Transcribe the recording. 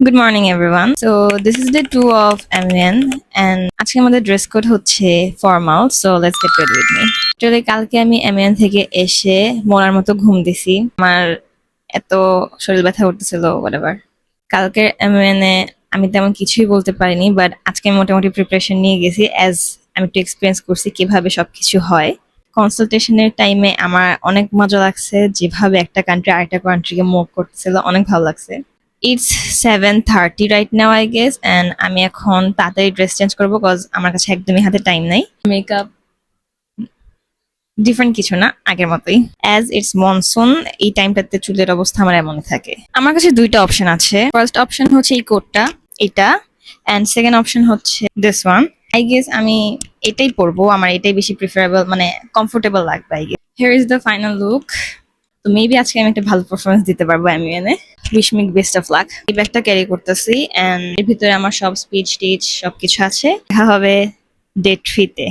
Good morning everyone. So this is day 2 of MUN and আজকে আমাদের dress code হচ্ছে formal, so let's get ready with me. Actually কালকে আমি MUN থেকে এসে মরার মতো ঘুম দিছি। আমার এত শরীর ব্যথা করতেছিল whatever. কালকের MUN এ আমি তেমন কিছুই বলতে পারিনি, বাট আজকে আমি মোটামুটি প্রিপারেশন নিয়ে গেছি অ্যাজ আমি একটু এক্সপিরিয়েন্স করছি কিভাবে সবকিছু হয়। কনসালটেশনের টাইমে আমার অনেক মজা লাগছে, যেভাবে একটা কান্ট্রি আরেকটা কান্ট্রিকে মুভ করতেছিল অনেক ভালো লাগছে। It's 7:30 right now I guess, and আমি এখন তাড়াতাড়ি ড্রেস চেঞ্জ করবো কজ আমার কাছে একদমই হাতে টাইম নাই। মেকআপ ডিফারেন্ট কিছু না, আগের মতোই। অ্যাজ ইটস মনসুন, এই টাইমটাতে চুলের অবস্থা আমার এমনই থাকে। আমার কাছে দুইটা অপশন আছে। ফার্স্ট অপশন হচ্ছে এই কোটটা, এটা, অ্যান্ড সেকেন্ড অপশন হচ্ছে দিস ওয়ান। আই গেস আমি এটাই পরবো, আমার এটাই বেশি প্রিফারেবল, মানে কমফোর্টেবল লাগবে I guess. Here is the final look. তো মেবি আজকে আমি একটা ভালো পারফরমেন্স দিতে পারবো MUN A. Wish me best of luck. এই ব্যাগটা ক্যারি করতেছি এন্ড এর ভিতরে আমার সব স্পিচ টিচ সবকিছু আছে। দেখা হবে ডে 3 তে।